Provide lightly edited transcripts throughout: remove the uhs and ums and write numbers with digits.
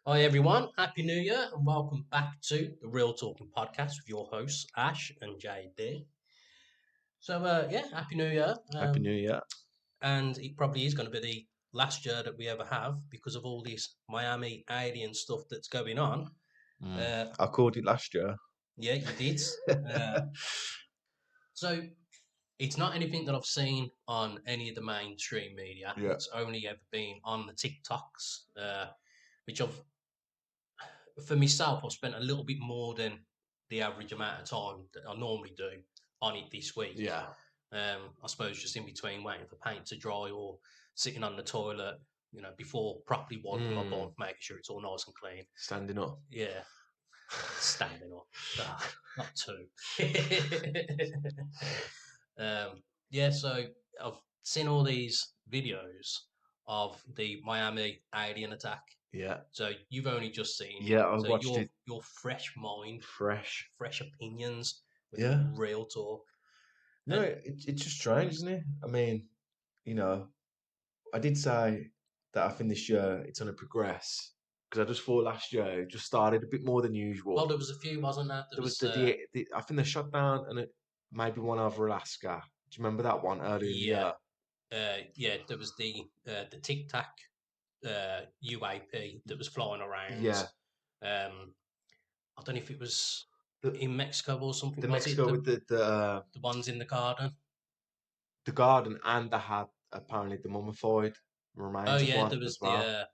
Hi everyone, Happy New Year and welcome back to the Real Talking Podcast with your hosts Ash and JD. Happy New Year. Happy New Year. And it probably is going to be the last year that we ever have because of all this Miami alien stuff that's going on. I called it last year. Yeah, you did. uh, so it's not anything that I've seen on any of the mainstream media. Yeah. It's only ever been on the TikToks, which for myself, I've spent a little bit more than the average amount of time that I normally do on it this week. Yeah. I suppose just in between waiting for paint to dry or sitting on the toilet, before properly wiping my bum, making sure it's all nice and clean. Standing up. Yeah, standing up. Not too. So I've seen all these videos of the Miami alien attack. Yeah. So you've only just seen. Yeah, I watched it. Your fresh mind, Fresh. fresh opinions with Yeah. real talk. No, it's just strange, isn't it? I mean, I did say that I think this year it's going to progress because I just thought last year it just started a bit more than usual. Well, there was a few, wasn't there? There was I think they shut down and maybe one over Alaska. Do you remember that one earlier in the year? There was the Tic Tac UAP that was flying around. Yeah. I don't know if it was in Mexico or something. The Mexico with the ones in the garden. The garden, and they had apparently the mummified remains. Oh yeah, of one there was as well.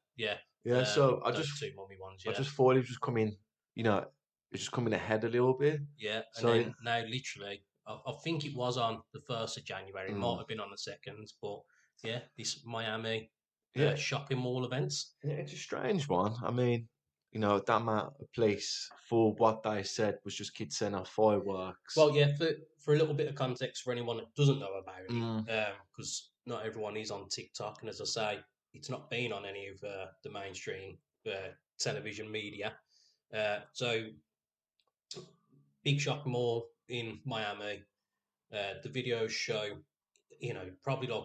So I those just two mummy ones. I Yeah, just thought it was just coming, it's just coming ahead a little bit. yeah. And So then now, literally, I think it was on the 1st of January. It might have been on the 2nd, but yeah, this Miami yeah, shopping mall events. yeah, it's a strange one. I mean, that amount of police for what they said was just kids setting off fireworks. Well, yeah, for a little bit of context for anyone that doesn't know about it, because not everyone is on TikTok, and as I say, it's not been on any of the mainstream television media. So, big shopping mall in Miami. The videos show, probably like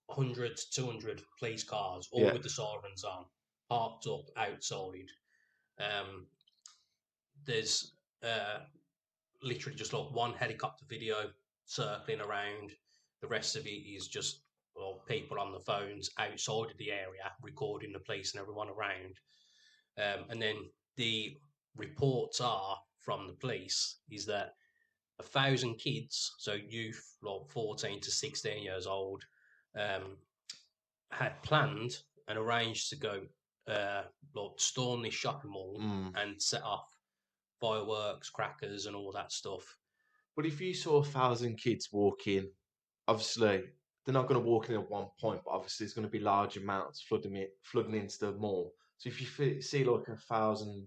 100 to 200 police cars, all with the sirens on, parked up outside. There's literally just like one helicopter video circling around. The rest of it is just people on the phones outside of the area recording the police and everyone around. And then the reports are from the police is that 1,000 kids, so youth like 14 to 16 years old, had planned and arranged to go storm this shopping mall and set off fireworks, crackers, and all that stuff. But if you saw 1,000 kids walking, obviously they're not going to walk in at one point, but obviously there's going to be large amounts flooding into the mall. So if you see like 1,000,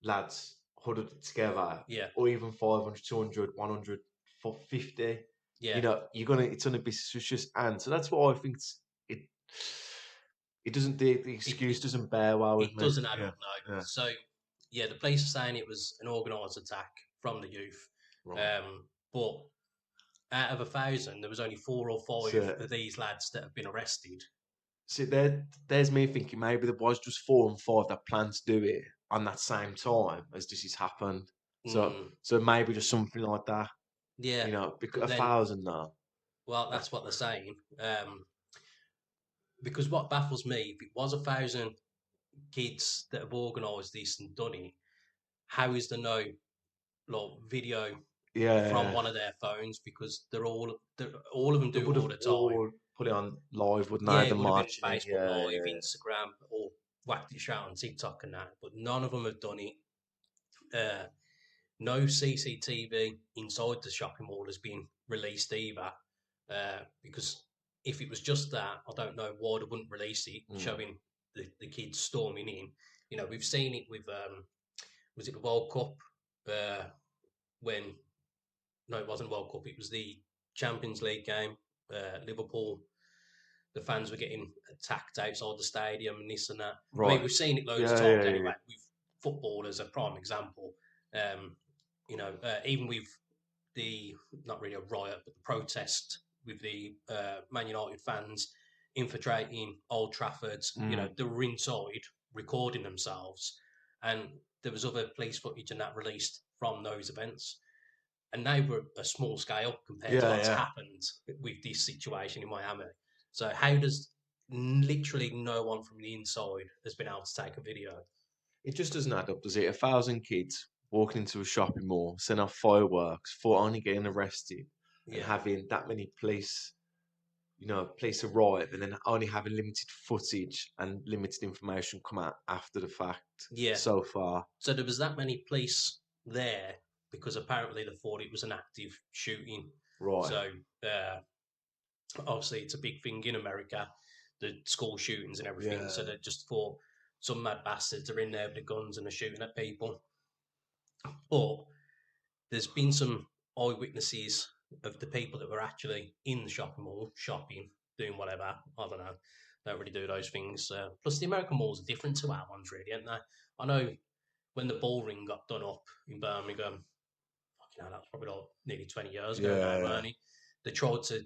lads huddled together, or even 500, 200, 100, 50, it's going to be suspicious. And so that's why I think it doesn't, the excuse doesn't bear well with me. It doesn't add up, no. Yeah. So, the police are saying it was an organised attack from the youth. Right. But out of 1,000, there was only 4 or 5 of these lads that have been arrested. See, there's me thinking maybe there was just 4 and 5 that planned to do it on that same time as this has happened. So maybe just something like that. Yeah. Because 1,000 now. Well, that's what they're saying. Because what baffles me, if it was 1,000 kids that have organised this and done it, how is there no video from one of their phones? Because all of them do it all the time. Put it on live, wouldn't they? It would have been Facebook Live, Instagram, or whacked it out on TikTok and that. But none of them have done it. No CCTV inside the shopping mall has been released either. Because if it was just that, I don't know why they wouldn't release it, showing the kids storming in. We've seen it with was it the World Cup? No, it wasn't World Cup. It was the Champions League game. Liverpool. The fans were getting attacked outside the stadium and this and that. Right. I mean, we've seen it loads of times anyway. With football as a prime example. Even with the, not really a riot, but the protest with the Man United fans infiltrating Old Trafford, they were inside, recording themselves, and there was other police footage and that released from those events, and they were a small scale compared to what's happened with this situation in Miami. So how does literally no one from the inside has been able to take a video? It just doesn't add up, does it? 1,000 kids walking into a shopping mall, setting off fireworks, for only getting arrested, and having that many police, police arrive, and then only having limited footage and limited information come out after the fact. Yeah. So far. So there was that many police there because apparently they thought it was an active shooting. Right. So obviously it's a big thing in America, the school shootings and everything. So they just thought some mad bastards are in there with the guns and are shooting at people. But there's been some eyewitnesses of the people that were actually in the shopping mall, shopping, doing whatever. I don't know. Don't really do those things. Plus, the American malls are different to our ones, really, aren't they? I know when the ball ring got done up in Birmingham, that was probably like nearly 20 years ago now, weren't it? They tried to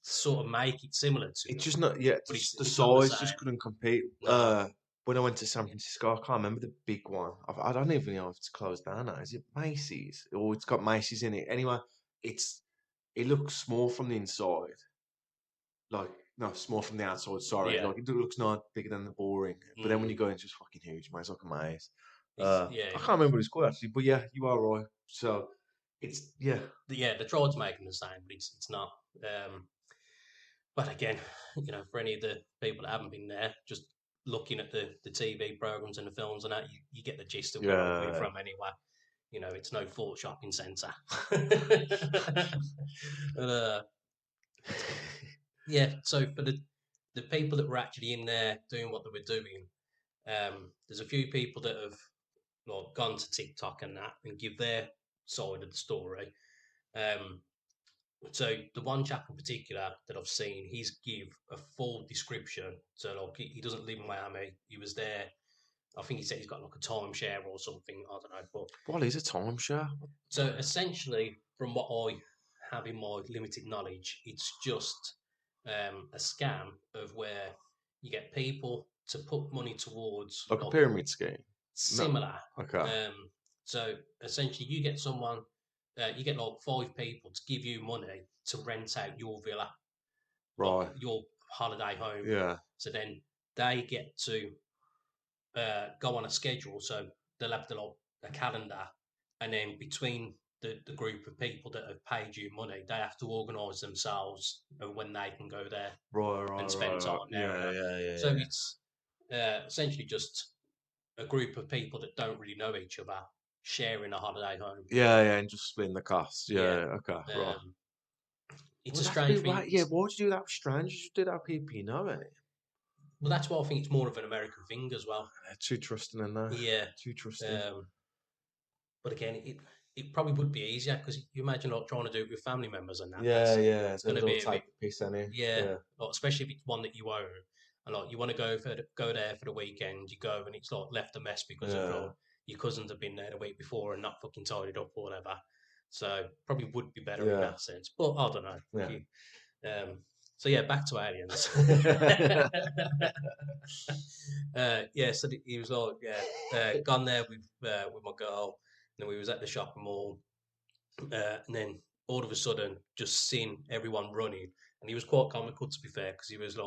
sort of make it similar to it's just not, the size just couldn't compete. No. When I went to San Francisco, I can't remember the big one. I don't even know if it's closed down now. Is it Macy's? Or it's got Macy's in it. Anyway, it looks small from the inside. Like, no, small from the outside, sorry. Like, it looks not bigger than the ball ring. But then when you go into, it's fucking huge, man. It's like a maze. I can't remember what it's called, actually. But yeah, you are right. So, it's, the tried making the same, but it's not. But again, for any of the people that haven't been there, just looking at the TV programs and the films and that, you get the gist of where I'm coming from anyway. It's no Fort shopping centre. So for the people that were actually in there doing what they were doing, there's a few people that have gone to TikTok and that and give their side of the story. So the one chap in particular that I've seen, he's give a full description. So he doesn't live in Miami. He was there. I think he said he's got like a timeshare or something. I don't know. But what is a timeshare? So essentially, from what I have in my limited knowledge, it's just a scam of where you get people to put money towards like a pyramid scheme. Similar. No. Okay. So essentially, you get someone. You get like 5 people to give you money to rent out your villa, right? Your holiday home. Yeah. So then they get to go on a schedule. So they'll have a calendar, and then between the group of people that have paid you money, they have to organise themselves of when they can go there, and spend time there. Yeah. So it's essentially just a group of people that don't really know each other sharing a holiday home. Yeah, and just splitting the costs. Yeah. Okay. Right. It's a strange thing. Why would you do that with strangers? You do that with people you know, innit? Well, that's why I think it's more of an American thing as well. Too trusting in that. Yeah. Too trusting. But again, it probably would be easier because you imagine trying to do it with family members and that. Yeah. It's going to be a bit piss, any. Yeah. Especially if it's one that you own, and you want to go there for the weekend. You go and it's left a mess because of your cousins have been there the week before and not fucking tidied up or whatever. So probably would be better in that sense. But I don't know. Yeah. So back to aliens. So he was gone there with my girl, and then we was at the shopping mall, and then all of a sudden just seeing everyone running, and he was quite comical to be fair because he was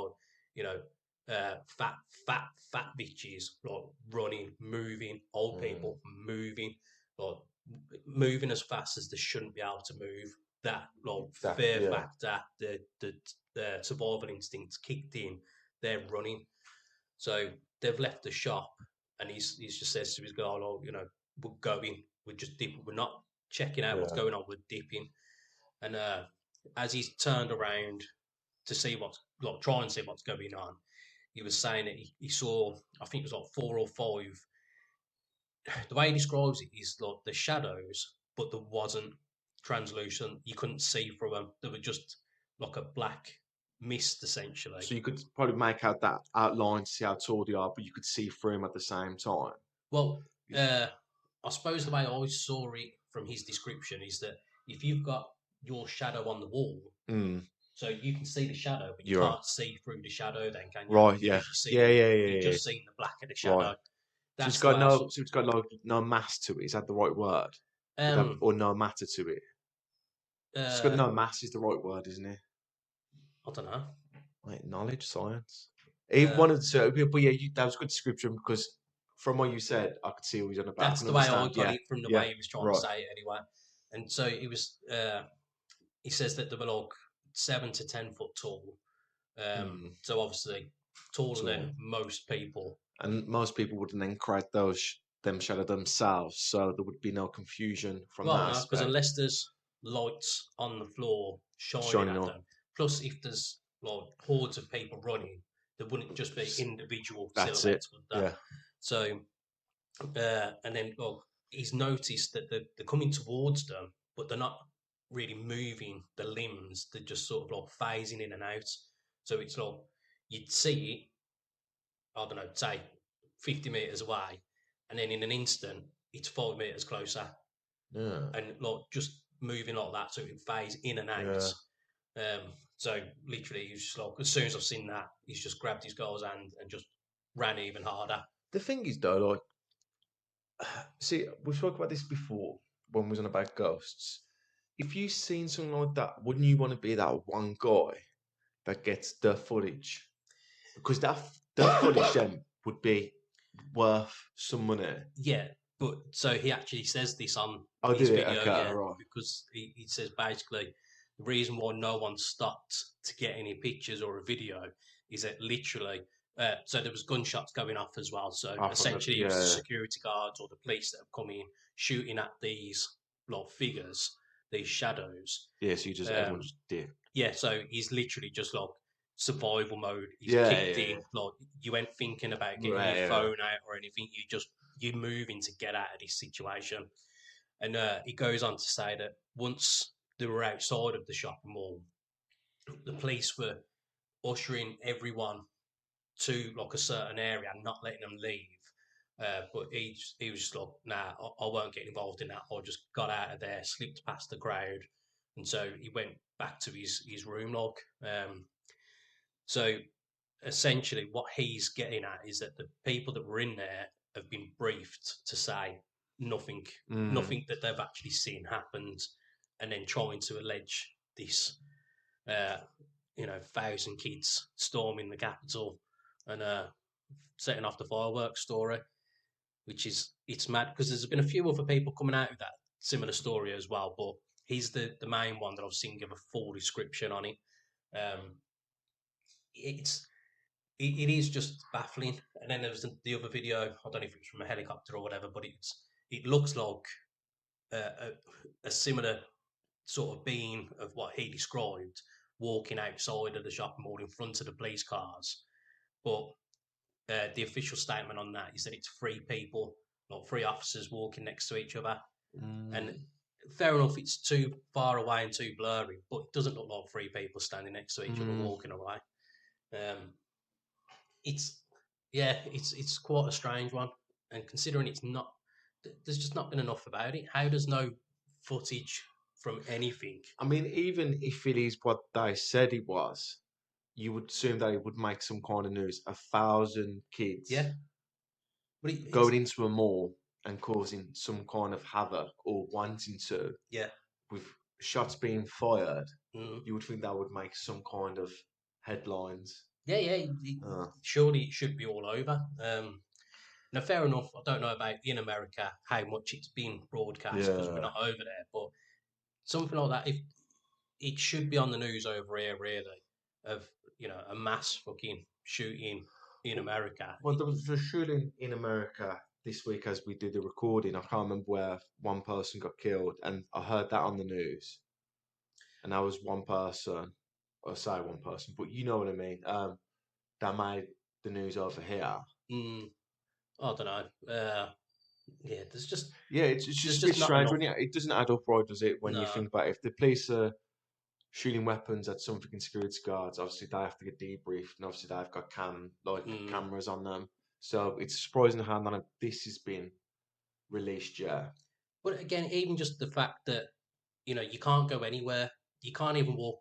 fat bitches running, moving, old people moving, moving as fast as they shouldn't be able to move. That fear factor, the survival instinct kicked in. They're running, so they've left the shop, and he's just says to his girl, we're going, we're just dipping, we're not checking out what's going on, we're dipping. And as he's turned around to see try and see what's going on, he was saying that he saw, I think it was 4 or 5. The way he describes it is the shadows, but there wasn't translucent. You couldn't see through them. They were just like a black mist, essentially. So you could probably make out that outline to see how tall they are, but you could see through them at the same time. Well, I suppose the way I saw it from his description is that if you've got your shadow on the wall, So you can see the shadow, but you You're can't see through the shadow. Then can you? right. Yeah. Because you see, you've Yeah. just seen the black of the Right. shadow. So it's That's the got way. no. So it's got like no mass to it. Is that the right word? Um. Or no matter to it? It's got Uh. no mass. Is the right word, isn't it? I don't know. Like knowledge, science. Uh, One of the two, but yeah, that was a good description because from what you said, I could see what he's on about. I that's can the way I understand. got Yeah, it from the yeah, way he was trying to right. say it anyway. And so it was. He says that they were like 7 to 10 foot tall. So obviously taller than Tall. most people. And most people wouldn't then create them shadow themselves, so there would be no confusion from Well, that no, because aspect. unless there's lights on the floor shining Shining at up. them, plus if there's like hordes of people running, there wouldn't just be individual That's it. silhouettes, would there? Yeah. So, and then well, he's noticed that they're coming towards them, but they're not really moving the limbs. They're just sort of like phasing in and out. So it's like you'd see it, I don't know, say 50 meters away, and then in an instant, it's 5 meters closer Yeah. and like just moving like that so it can phase in and out. Yeah. So literally, he's just like, as soon as I've seen that, he's just grabbed his girl's hand and just ran even harder. The thing is, though, like, see, we spoke about this before when we was on about ghosts. If you've seen something like that, wouldn't you want to be that one guy that gets the footage? Because the footage then would be worth some money. Yeah, but so he actually says this on Oh, his did it? video, Okay, yeah, right. because he says basically the reason why no one stopped to get any pictures or a video is that literally. So there was gunshots going off as well. So essentially, it was the security guards or the police that have come in shooting at these like figures, these shadows. Yeah, so you just everyone just did. Yeah, so he's literally just like survival mode. He's Yeah, kicked yeah, in. Like you weren't thinking about getting Right, your yeah. phone out or anything. You're moving to get out of this situation. And he goes on to say that once they were outside of the shopping mall, the police were ushering everyone to like a certain area and not letting them leave. But he was just like, nah, I won't get involved in that. I just got out of there, slipped past the crowd, and so he went back to his room log. So essentially, what he's getting at is that the people that were in there have been briefed to say nothing, nothing that they've actually seen happened, and then trying to allege this, 1,000 kids storming the Capitol and setting off the fireworks story, which is it's mad because there's been a few other people coming out with that similar story as well, but he's the main one that I've seen give a full description on it. It is just baffling. And then there was the other video. I don't know if it's from a helicopter or whatever, but it looks like a similar sort of being of what he described walking outside of the shopping mall in front of the police cars. But the official statement on that is that it's three people, not three officers walking next to each other. And fair enough, it's too far away and too blurry, but it doesn't look like three people standing next to each other walking away. It's quite a strange one, and considering it's not, there's just not been enough about it. How does no footage from anything? I mean, even if it is what they said it was, you would assume that it would make some kind of news. 1,000 kids But going into a mall and causing some kind of havoc or wanting to, with shots being fired, you would think that would make some kind of headlines. Surely it should be all over. Now, fair enough. I don't know about in America how much it's been broadcast because we're not over there, but something like that, if it should be on the news over here, really, of a mass fucking shooting in America. Well, there was a shooting in America this week as we did the recording. I can't remember where one person got killed, and I heard that on the news. And that was one person, or say one person, but you know what I mean. That made the news over here. I don't know. There's just it's just a bit strange when it doesn't add up, right? Does it? When you think about it, if the police are shooting weapons at some freaking security guards, obviously they have to get debriefed, and obviously they've got cameras on them. So it's surprising how none of this has been released yet. But again, even just the fact that you can't go anywhere, you can't even walk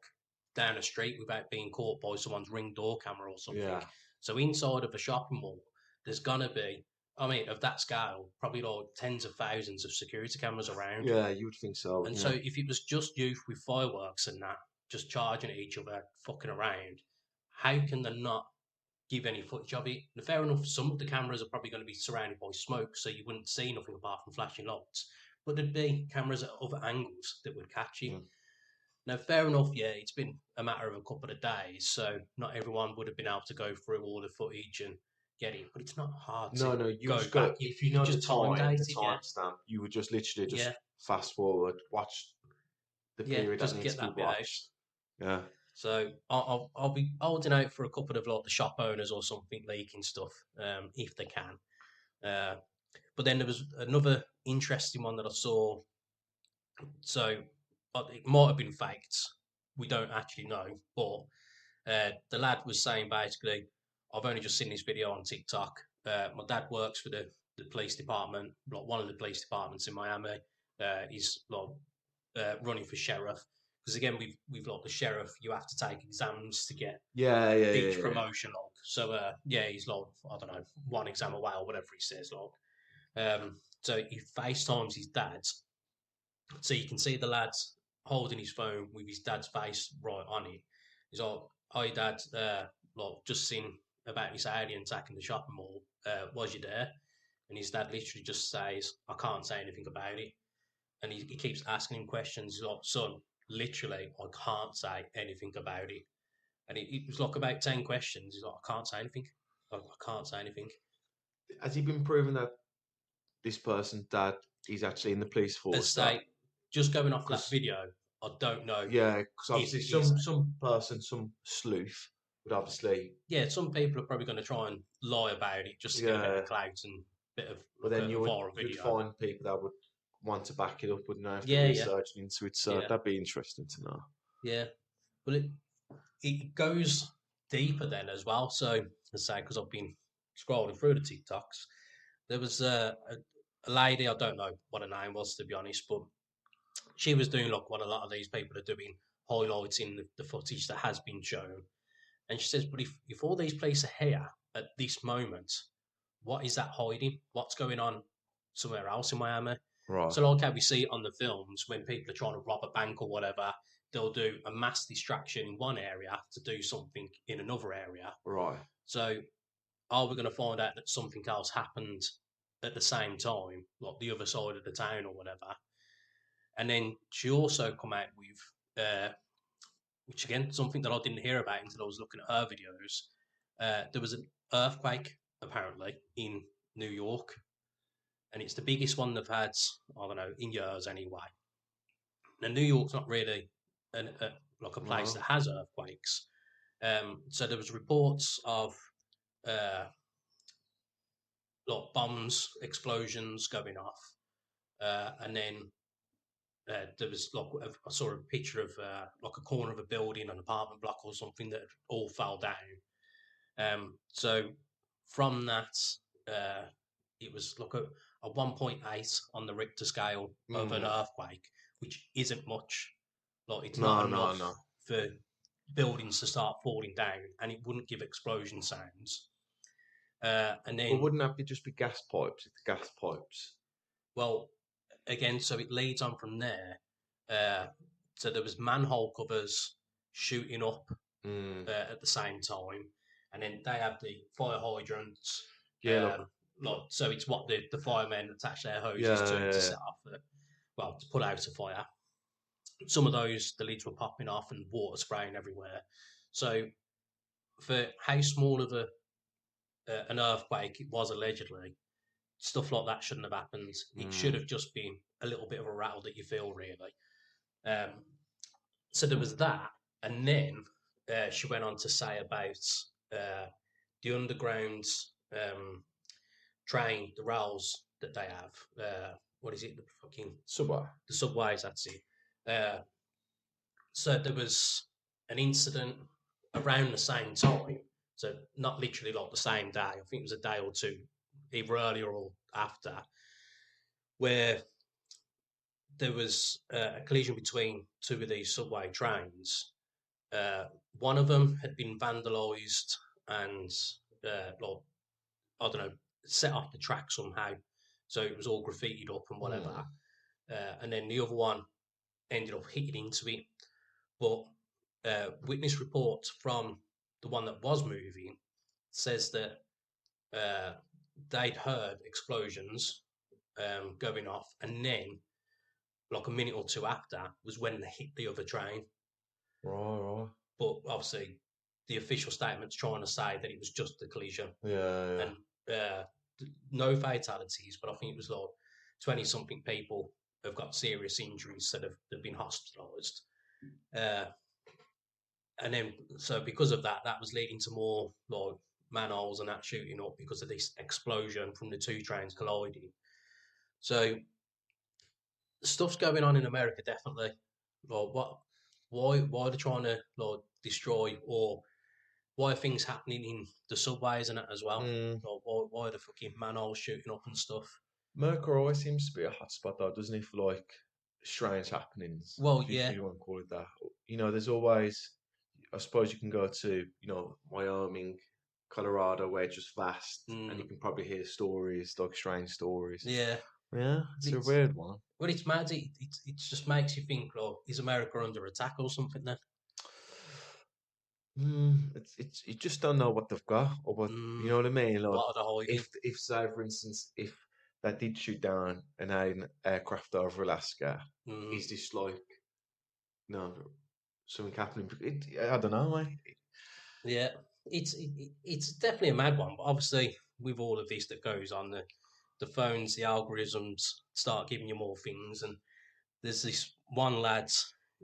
down the street without being caught by someone's ring door camera or something. Yeah. So inside of a shopping mall, there's gonna be, I mean, of that scale, probably like tens of thousands of security cameras around. Yeah, you would think so. And yeah. so if it was just youth with fireworks and that, just charging at each other, fucking around, how can they not give any footage of it? And fair enough, some of the cameras are probably going to be surrounded by smoke, so you wouldn't see nothing apart from flashing lights. But there'd be cameras at other angles that would catch it. Now, fair enough, yeah, it's been a matter of a couple of days, so not everyone would have been able to go through all the footage and get it. But it's not hard to No, you go just back. got if you know the just time, date the it, yeah. timestamp, you would just literally just Yeah. fast forward, watch the Yeah, period just that needs get to that be bit out. watched. Yeah. So I'll be holding out for a couple of like the shop owners or something leaking stuff, if they can. But then there was another interesting one that I saw. So it might have been faked. We don't actually know, but the lad was saying basically, I've only just seen this video on TikTok. My dad works for the police department, like one of the police departments in Miami. He's like running for sheriff. Because again, we've like the sheriff, you have to take exams to get each promotion log. So he's like, I don't know, one exam away or whatever he says log. So he FaceTimes his dad, so you can see the lad holding his phone with his dad's face right on it. He's like, "Hi, Dad. Like just seen about this alien attacking the shopping mall. Was you there?" And his dad literally just says, "I can't say anything about it." And he keeps asking him questions. He's like, "Son, literally, I can't say anything about it." And it was like about 10 questions. He's like, "I can't say anything. I can't say anything." Has he been proven that this person's dad is actually in the police force? Just going off that video, I don't know. Yeah, because obviously some person, some sleuth would obviously. Yeah, some people are probably going to try and lie about it just to get a bit of clout and a bit of. But then you'd find people that would want to back it up, wouldn't they? After researching into it, so that'd be interesting to know. Yeah, but it goes deeper then as well. So I say, because I've been scrolling through the TikToks, there was a lady, I don't know what her name was to be honest, but she was doing like what a lot of these people are doing, highlighting the footage that has been shown. And she says, but if all these police are here at this moment, what is that hiding? What's going on somewhere else in Miami? Right. So like how we see it on the films, when people are trying to rob a bank or whatever, they'll do a mass distraction in one area to do something in another area. Right. So are we going to find out that something else happened at the same time, like the other side of the town or whatever? And then she also come out with, which again, something that I didn't hear about until I was looking at her videos. There was an earthquake apparently in New York, and it's the biggest one they've had, I don't know, in years anyway. Now, New York's not really like a place that has earthquakes. So there was reports of like bombs, explosions going off, and then there was like I saw a picture of like a corner of a building, an apartment block or something that all fell down. So from that, it was like a 1.8 on the Richter scale of an earthquake, which isn't much. Like it's not enough for buildings to start falling down, and it wouldn't give explosion sounds. And then, well, wouldn't that just be gas pipes? It's gas pipes. Well, again, so it leads on from there. So there was manhole covers shooting up at the same time, and then they have the fire hydrants. So it's what the firemen attach their hoses to set off, to put out a fire. Some of those, the lids were popping off and water spraying everywhere. So for how small of an earthquake it was allegedly, stuff like that shouldn't have happened. It should have just been a little bit of a rattle that you feel, really. So there was that. And then she went on to say about the underground train, the rails that they have. What is it? The fucking subway. The subways, that's it. So there was an incident around the same time. So not literally like the same day. I think it was a day or two, either earlier or after, where there was a collision between two of these subway trains, One of them had been vandalised and, like, I don't know, set off the track somehow. So it was all graffitied up and whatever. And then the other one ended up hitting into it. But witness reports from the one that was moving says that they'd heard explosions going off, and then, like a minute or two after, was when they hit the other train. Right. But obviously, the official statement's trying to say that it was just a collision. Yeah. And no fatalities, but I think it was like 20-something people have got serious injuries that have been hospitalised. And then, so because of that, that was leading to more like manholes and that shooting up because of this explosion from the two trains colliding. So stuff's going on in America, definitely. Like, why are they trying to like destroy, or why are things happening in the subways and that as well? Like, why are the fucking manholes shooting up and stuff? America always seems to be a hotspot, though, doesn't it, for like strange happenings? Well, if yeah. you want to call it that. There's always, I suppose you can go to, Wyoming, Colorado, where it's just vast, and you can probably hear stories, like strange stories. Yeah. Yeah, it's a weird one. Well, it's mad. It just makes you think, like, is America under attack or something then? It's you just don't know what they've got, or what you know what I mean. Like, What are they hiding? if say for instance, if they did shoot down an alien aircraft over Alaska, is this like, something happening? I don't know, mate. Yeah, it's definitely a mad one. But obviously, with all of this that goes on, the phones, the algorithms start giving you more things. And there's this one lad,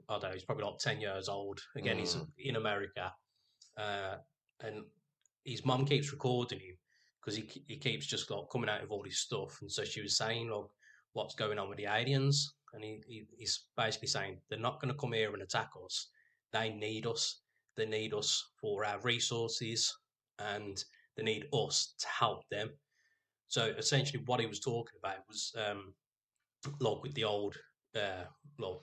I don't know, he's probably like 10 years old. Again, he's in America, and his mum keeps recording him because he keeps just like coming out with all this stuff. And so she was saying, like, what's going on with the aliens, and he's basically saying they're not going to come here and attack us. They need us. They need us for our resources, and they need us to help them. So essentially, what he was talking about was like with the old like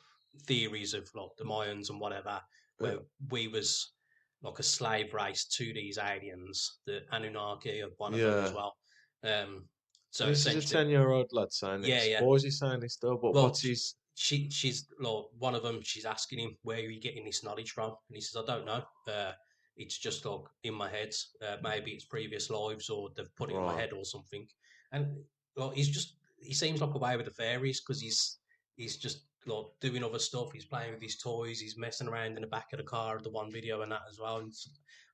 theories of like the Mayans and whatever, where we was like a slave race to these aliens. The Anunnaki are one of them as well. So this is a 10-year-old lad saying this. Yeah. Why is he saying this though? But what's his? She's like, one of them. She's asking him, where are you getting this knowledge from? And he says, I don't know. It's just like in my head. Maybe it's previous lives, or they've put it in my head or something. And like, he seems like away with the fairies because he's just like doing other stuff. He's playing with his toys. He's messing around in the back of the car of the one video and that as well. And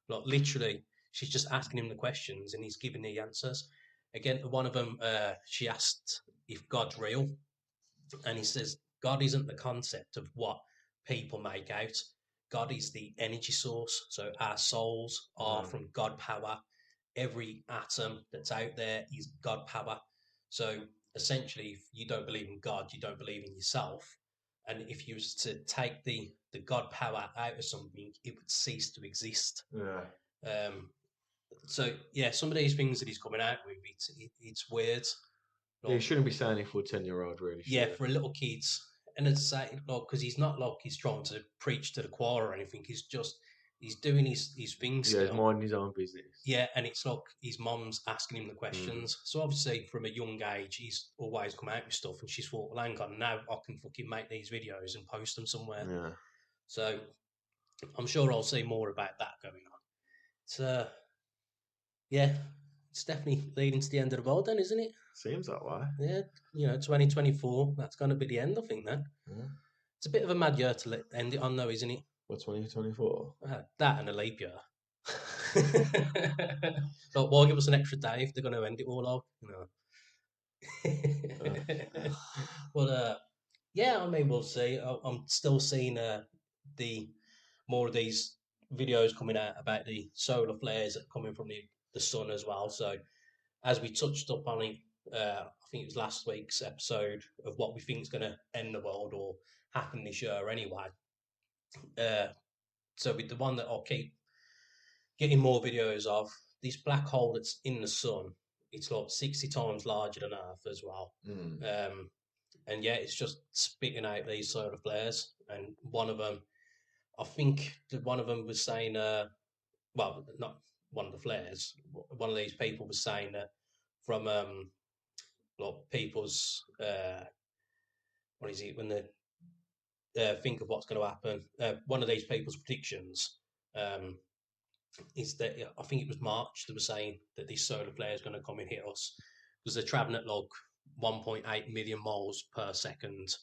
like, literally, she's just asking him the questions and he's giving the answers. Again, one of them, she asked if God's real, and he says God isn't the concept of what people make out. God is the energy source. So our souls are from God power. Every atom that's out there is God power. So essentially, if you don't believe in God, you don't believe in yourself. And if you was to take the God power out of something, it would cease to exist. Yeah. So yeah, some of these things that he's coming out with, it's weird. Yeah, you shouldn't be saying it for a 10-year-old, really. Yeah, for a little kids. And it's like, because he's not like he's trying to preach to the choir or anything. He's doing his things. Yeah, he's minding his own business. Yeah, and it's like his mum's asking him the questions. So obviously, from a young age, he's always come out with stuff, and she's thought, well, hang on, now I can fucking make these videos and post them somewhere. Yeah. So I'm sure I'll see more about that going on. So yeah, it's definitely leading to the end of the world then, isn't it? Seems that way. Yeah, 2024, that's going to be the end, I think, then. Yeah. It's a bit of a mad year to end it on, though, isn't it? What, 2024? That and a leap year. So why give us an extra day if they're going to end it all off? But yeah, I mean, we'll see. I'm still seeing the more of these videos coming out about the solar flares that are coming from the sun as well. So as we touched up on it, I think it was last week's episode of what we think is going to end the world or happen this year anyway. So with the one that I'll keep getting more videos of, this black hole that's in the sun, it's like 60 times larger than Earth as well. And yeah, it's just spitting out these solar flares. And one of them, I think that one of them was saying, well, not one of the flares. One of these people was saying that from like people's what is it when they think of what's going to happen. One of these people's predictions um, is that I think it was March. They were saying that this solar flare is going to come and hit us because they're traveling at like 1.8 million miles per second.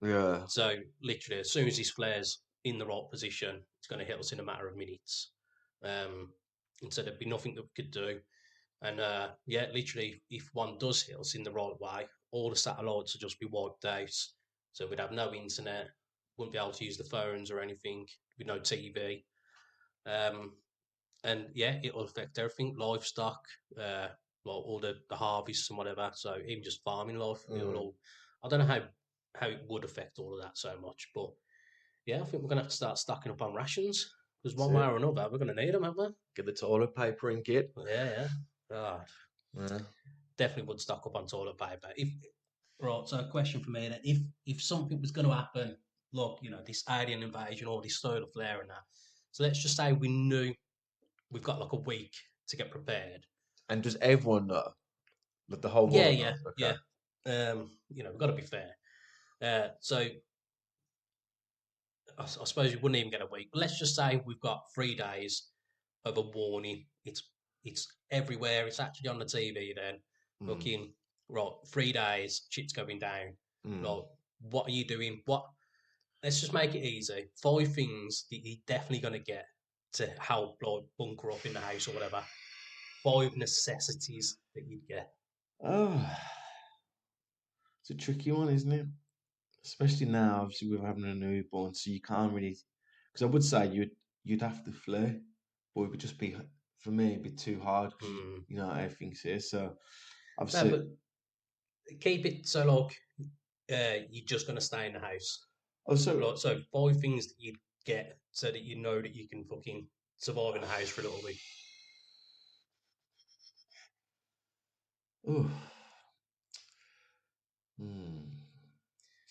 Yeah. So literally, as soon as this flare's in the right position, it's going to hit us in a matter of minutes. And so there'd be nothing that we could do. And yeah, literally, if one does hit us in the right way, all the satellites would just be wiped out. So we'd have no internet, wouldn't be able to use the phones or anything, with no TV. Um, and yeah, it'll affect everything, livestock, like all the harvests and whatever. So even just farming life, it'll all. I don't know how it would affect all of that so much, but yeah, I think we're gonna have to start stocking up on rations because one way or another we're gonna need them, aren't we? Get the toilet paper and get. Yeah. God, Yeah. definitely would stock up on toilet paper. If right, so a question for me then: if something was going to happen, look, this alien invasion or this solar flare and that. So let's just say we knew we've got like a week to get prepared. And does everyone know? Let the whole Yeah, world yeah, know? yeah. Okay. We've got to be fair. So I suppose we wouldn't even get a week. But let's just say we've got 3 days of a warning. It's everywhere. It's actually on the TV. Then looking right, 3 days, shit's going down. Right, what are you doing? What? Let's just make it easy. 5 things that you're definitely going to get to help like bunker up in the house or whatever. 5 necessities that you'd get. Oh, it's a tricky one, isn't it? Especially now, obviously, we're having a newborn, so you can't really. Because I would say you'd have to flee, but it would just be for me it'd be too hard. 'Cause, everything's here. So No, obviously, but keep it so like you're just going to stay in the house. also, Like, so 5 things that you'd get so that you know that you can fucking survive in the house for a little bit. oh,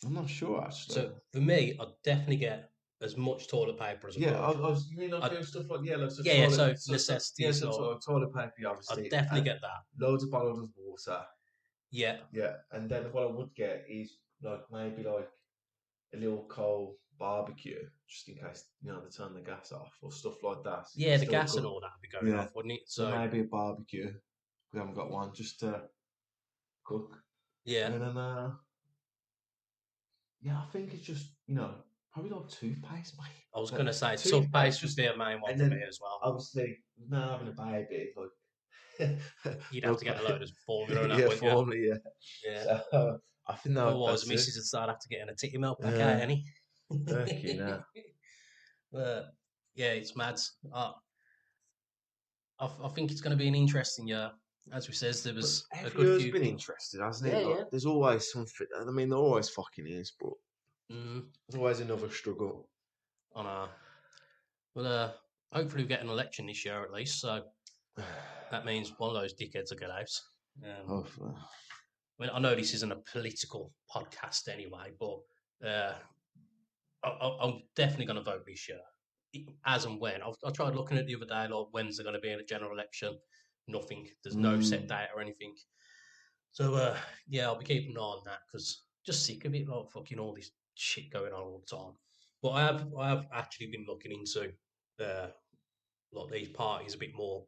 I'm not sure actually. So for me, I'd definitely get as much toilet paper as I Yeah, could. you mean like doing stuff like like Yeah, so toilet, necessities. toilet paper, obviously. I'd definitely get that. Loads of bottles of water. Yeah. Yeah, and then what I would get is like maybe like a little coal barbecue, just in case they turn the gas off or stuff like that. So you Yeah, can the still gas and cook. all that would be going Yeah, off, wouldn't it? so So maybe a barbecue. We haven't got one, just to cook. yeah, And then yeah, I think it's just probably like toothpaste, mate. I was gonna say Toothpaste toothpaste would be a main one and for then me as well. obviously now having a baby, like You'd have to get a load of formula and that, yeah, wouldn't you? formally, yeah. Yeah. So I think Otherwise, that's it. Mrs. would start have to getting a titty milk pack out, Yeah, any. okay, Yeah, it's mad. I think it's going to be an interesting year. As we says, there was a every good year's few. been interesting, hasn't Yeah, it? Like, yeah. there's always something. I mean, there always fucking is, but Mm, there's always another struggle. on our, well, hopefully we get an election this year at least. So that means one of those dickheads will get out. Hopefully. I mean, I know this isn't a political podcast anyway, but I'm definitely going to vote this year, as and when. I tried looking at the other day, like when's there going to be in a general election? Nothing. There's no set date or anything. So yeah, I'll be keeping an eye on that because just sick of it, like fucking all this shit going on all the time. But I have actually been looking into like these parties a bit more.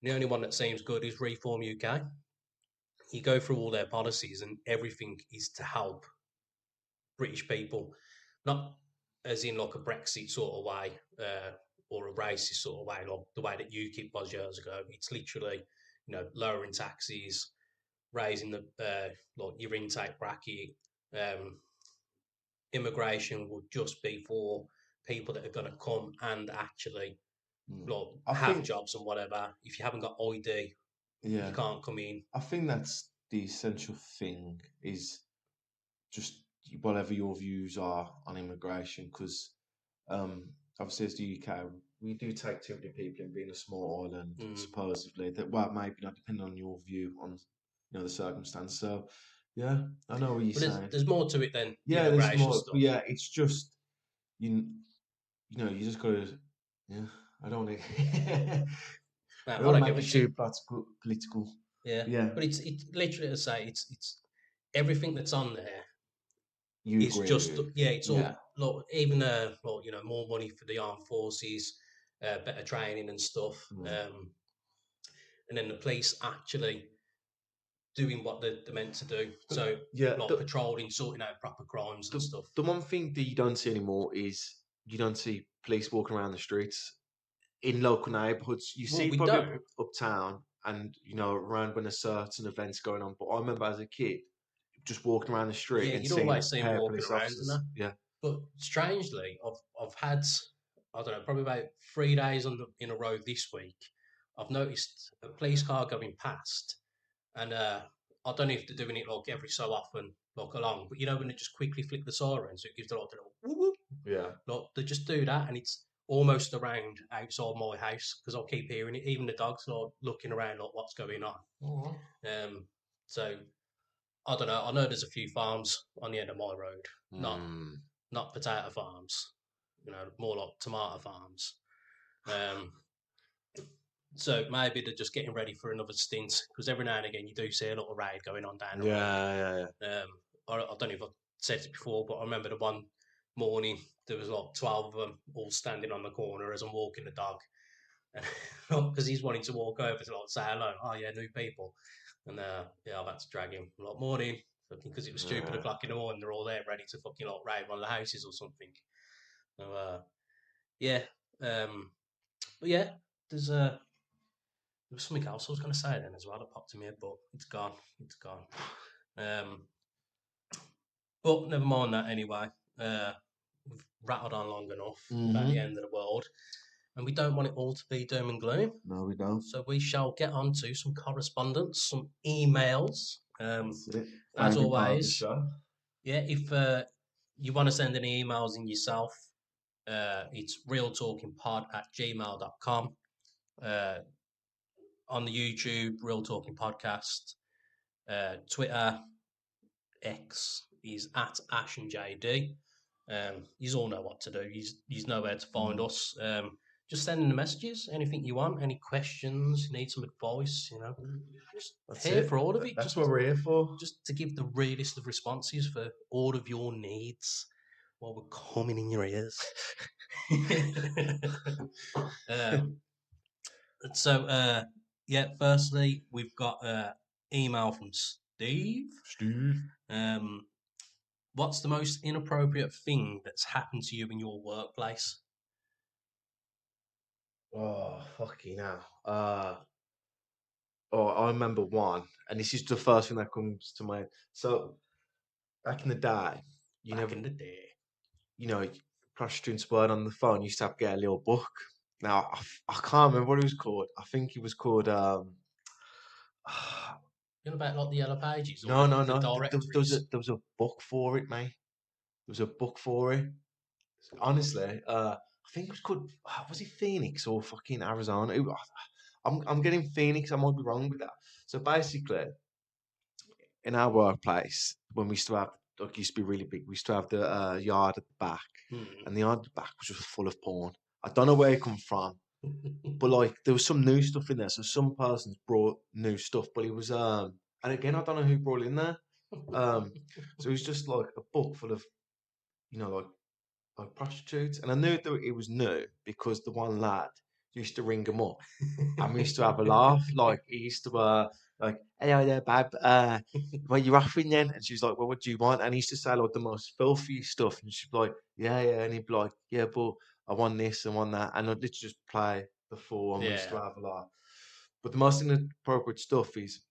The only one that seems good is Reform UK. You go through all their policies and everything is to help British people, not as in like a Brexit sort of way or a racist sort of way, like the way that UKIP was years ago. It's literally, lowering taxes, raising the like your intake bracket. Um, Immigration would just be for people that are going to come and actually like have jobs and whatever. If you haven't got ID, you can't come in. I think that's the essential thing is just whatever your views are on immigration, because obviously as the UK, we do take too many people in being a small island, supposedly. That maybe not depending on your view on the circumstance. So yeah, I know what you're saying. There's more to it than Yeah, there's immigration more. stuff. But yeah, it's just you. you just gotta, yeah. I don't want to. I Now, don't what want I to get make it with you, too political. yeah, Yeah, but it's literally to say it's everything that's on there you is agree just with? yeah, it's Yeah. all like, even like, more money for the armed forces, better training and stuff, Mm. and then the police actually doing what they're meant to do. So Yeah, like patrolling, sorting out proper crimes and the stuff. the one thing that you don't see anymore is you don't see police walking around the streets in local neighborhoods. You Well, see we probably don't. uptown and around when a certain event's going on. But I remember as a kid just walking around the street Yeah, and you'd seeing a always see them pair of walking police around and officers. that. Yeah. But strangely, I've had, I don't know, probably about 3 days in a row this week. I've noticed a police car going past, and I don't know if they're doing it like every so often, like along, but when they just quickly flick the siren, so it gives the like a little whoop whoop. Yeah. Like they just do that, and it's almost around outside my house because I'll keep hearing it. Even the dogs are looking around, like what's going on. Oh. So I don't know. I know there's a few farms on the end of my road, not Mm. not potato farms, more like tomato farms. Um, so maybe they're just getting ready for another stint because every now and again you do see a little raid going on down the road. Yeah. I don't know if I've said it before, but I remember the one morning there was like 12 of them all standing on the corner as I'm walking the dog, because he's wanting to walk over to like say hello. Oh yeah, new people, and yeah, I've had to drag him. Like morning, because it was stupid Yeah. o'clock in the morning. They're all there ready to fucking like raid one of the houses or something. So yeah, but yeah, there's there was something else I was going to say then as well that popped in my head, but it's gone. It's gone. Um, but never mind that anyway. We've rattled on long enough about the Mm-hmm. end of the world, and we don't want it all to be doom and gloom. No, we don't. So we shall get on to some correspondence, some emails. That's it. As Favourite part of the always, show. yeah, if you want to send any emails in yourself, it's realtalkingpod@gmail.com. On the YouTube, Real Talking Podcast. Twitter, X is at Ash and JD. You all know what to do. You know where to find us. Just send in the messages. Anything you want. Any questions? You need some advice? Just That's here it. for all of it. That's Just what we're here for. just to give the realest of responses for all of your needs while we're coming in your ears. um, yeah, firstly, we've got an email from Steve. What's the most inappropriate thing that's happened to you in your workplace? Oh, fucking hell. I remember one, and this is the first thing that comes to mind. So, back in the day, Back in the day. prostitutes word on the phone used to have to get a little book. Now, I can't remember what it was called. I think it was called, You know about like the yellow pages or no, the no. directories? There was a book for it, mate. There was a book for it. Honestly, I think it was called, was it Phoenix or fucking Arizona? I'm getting Phoenix. I might be wrong with that. So basically, in our workplace, when we used to have, like, it used to be really big, we used to have the yard at the back, and the yard at the back was just full of porn. I don't know where it come from, but like there was some new stuff in there. So some persons brought new stuff, but it was and again I don't know who brought it in there. So it was just like a book full of, like prostitutes, and I knew that it was new because the one lad used to ring them up, and we used to have a laugh. Like he used to like, "Hello there, babe. What you offering then?" And she was like, "Well, what do you want?" And he used to say like the most filthy stuff, and she'd be like, "Yeah, yeah," and he'd be like, "Yeah, but I want this and want that," and I'd literally just play the fool, and we used to Yeah. have a laugh. But the most inappropriate stuff is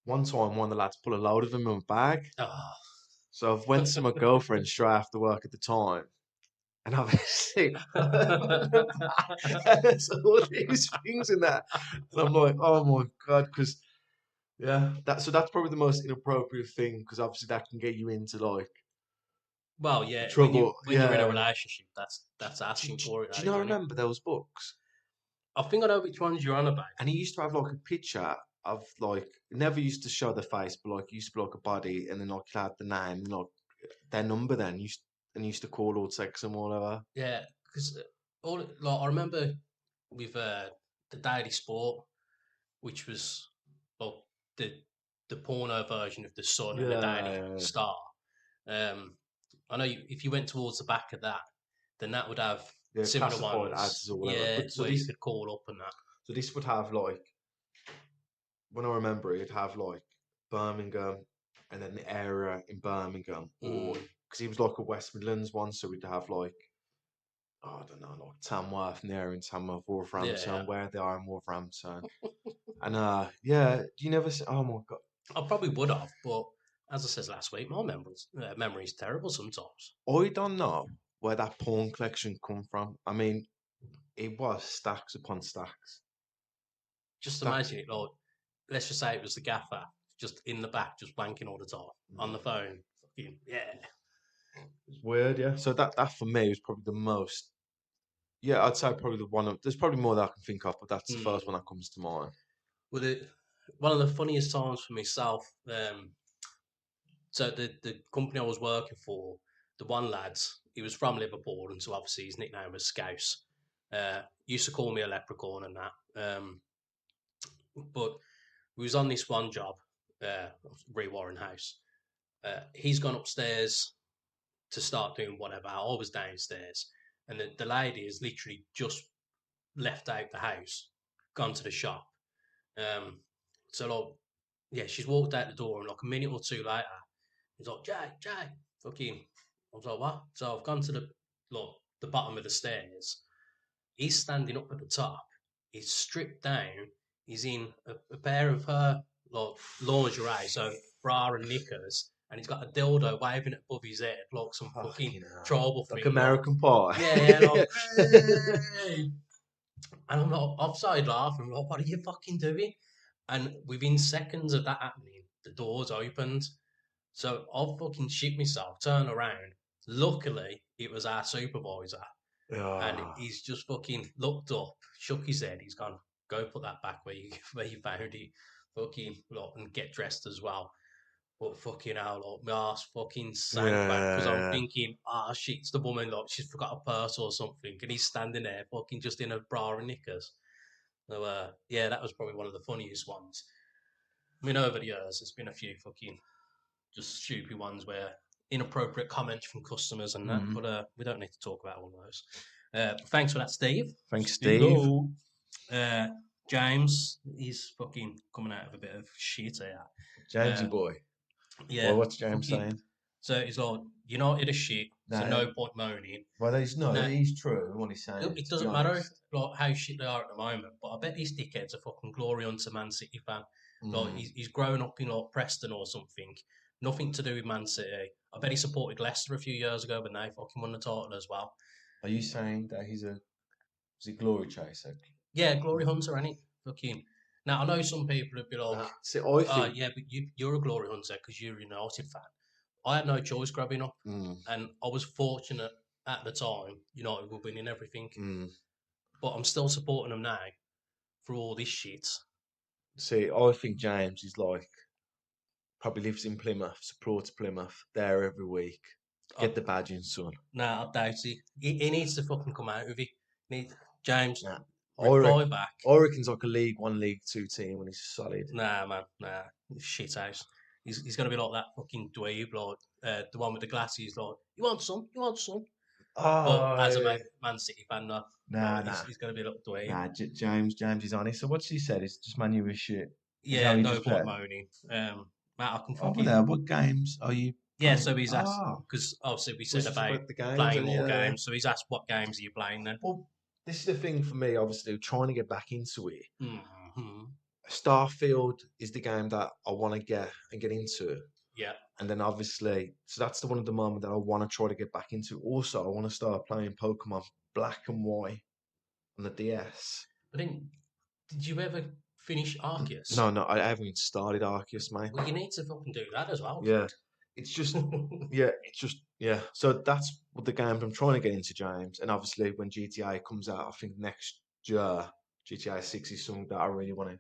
one time one of the lads put a load of them in my bag. Oh. So I've went to my girlfriend straight after work at the time, and obviously, there's all these things in that, and I'm like, oh my god, because that's probably the most inappropriate thing, because obviously that can get you into like Well, yeah, trouble. when you're in a Yeah. relationship, that's asking for it, Do that you is, not isn't it? remember those books? I think I know which ones you're on about. And he used to have like a picture of like, never used to show the face, but like used to be like a body, and then like he had the name, like their number. Then used and used to call or text them or whatever. Yeah, because I remember with the Daily Sport, which was well the the porno version of the Sun and the Daily Yeah. Star. I know if you went towards the back of that, then that would have Yeah, similar classified ones. ads or whatever. Yeah, But so where you this could call up and that. so this would have like when I remember it'd have like Birmingham and then the area in Birmingham or Mm, because he was like a West Midlands one, so we'd have like I don't know, like Tamworth and the area in Tamworth, yeah, Wolverhampton, where they are in Wolverhampton. And yeah, do you never see oh my god. I probably would have, but as I said last week, my memory's terrible sometimes. I don't know where that porn collection come from. I mean, it was stacks upon stacks. Just Stacks. imagine it, like, let's just say it was the gaffer, just in the back, just wanking all the time on the phone. Fucking, yeah. It's weird, yeah. So that for me was probably the most. Yeah, I'd say probably the one of. There's probably more that I can think of, but that's the first Mm. one that comes to mind. Well, one of the funniest times for myself. So the company I was working for, the one lad, he was from Liverpool, and so obviously his nickname was Scouse. Used to call me a leprechaun and that. But we was on this one job, Warren House. He's gone upstairs to start doing whatever. I was downstairs, and the lady has literally just left out the house, gone to the shop. Um, so like, yeah, she's walked out the door, and like a minute or two later, he's like, Jay, fucking. I was like, what? So I've gone to the bottom of the stairs. He's standing up at the top. He's stripped down. He's in a pair of her like lingerie, so bra and knickers, and he's got a dildo waving above his head like some fucking Fucking hell. tribal Like thing. American Pie. Yeah, like, hey! And I'm like offside laughing. I'm like, what are you fucking doing? And within seconds of that happening, the doors opened. So I fucking shit myself, turn around. Luckily, it was our supervisor. And Ah, he's just fucking looked up, shook his head. He's gone, go put that back where you where you found it. Fucking look, and get dressed as well. But fucking hell, look, my ass fucking sank back because I'm yeah. thinking, ah, shit, it's the woman, look, she's forgot a purse or something. And he's standing there, fucking just in a bra and knickers. So, yeah, that was probably one of the funniest ones. I mean, over the years, there's been a few fucking just stupid ones where inappropriate comments from customers and that, Mm. but we don't need to talk about all those. Thanks for that, Steve. Thanks, Steve. James, he's fucking coming out of a bit of shit here. Jamesy Uh, boy. yeah. Well, what's James fucking- saying? So he's like, United are shit, so No. no point moaning. Well, he's no, No. he's true. What he's saying. It doesn't matter like how shit they are at the moment, but I bet these dickheads are fucking glory hunter Man City fan. Like he's grown up in like Preston or something. Nothing to do with Man City. I bet he supported Leicester a few years ago, but they fucking won the title as well. Are you saying that he's a glory chaser? Yeah, glory hunter, ain't he? Fucking. Now I know some people would be like, See, I think. yeah, but you're a glory hunter because you're a United fan. I had no choice growing up, and I was fortunate at the time. United were winning everything, but I'm still supporting them now for all this shit. See, I think James is like probably lives in Plymouth, supports Plymouth, there every week. Get the badge in, son. Nah, I doubt it. He needs to fucking come out with it. James, Nah. reply back. I reckon he's like a League One, League Two team when he's solid. Nah, man, nah. Shit house. He's going to be like that fucking dweeb, like, the one with the glasses, like, you want some? You want some? But as a Man City fan, no. Nah. He's going to be a little dweeb. Nah, James is honest. So what's he said? It's just man, you was shit. Yeah, no point moaning. Matt, I can fucking... there, what games are you Yeah, so he's asked, because obviously we said about the games, playing more games, so he's asked what games are you playing then? Well, this is the thing for me, obviously, trying to get back into it. Mm-hmm. Starfield is the game that I want to get into. Yeah. And then obviously, so that's the one at the moment that I want to try to get back into. Also, I want to start playing Pokemon Black and White on the DS. But then, did you ever finish Arceus? No, I haven't even started Arceus, mate. Well, you need to fucking do that as well. Yeah. It's just, yeah. So that's what the games I'm trying to get into, James. And obviously, when GTA comes out, I think next year, GTA 6 is something that I really want to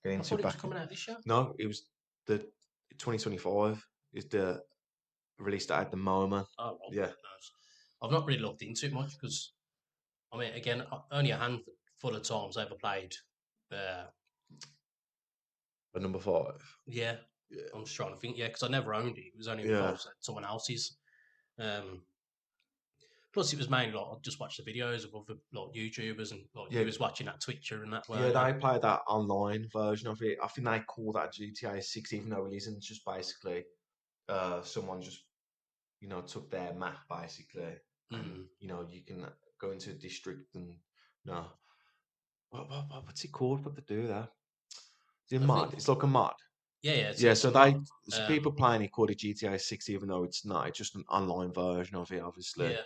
get into. I thought it was coming out this year. No, it was the 2025 is the release date at the moment. Oh, well, Yeah. knows. I've not really looked into it much because, I mean, again, only a handful of times I ever played. At number 5. Yeah, Yeah. I'm just trying to think. Yeah, because I never owned it. It was only Yeah. someone else's. Plus, it was mainly like I just watched the videos of other like YouTubers and like Yeah. you was watching that Twitcher and that. Yeah, they play that online version of it. I think they call that GTA 6, even though it isn't. It's just basically someone just took their map basically, and you can go into a district and no, what's it called? What they do there? It's a mod. It's like a mod. Yeah. Yeah, it's so a mod. people playing it call it GTA 6, even though it's not. It's just an online version of it, obviously. Yeah.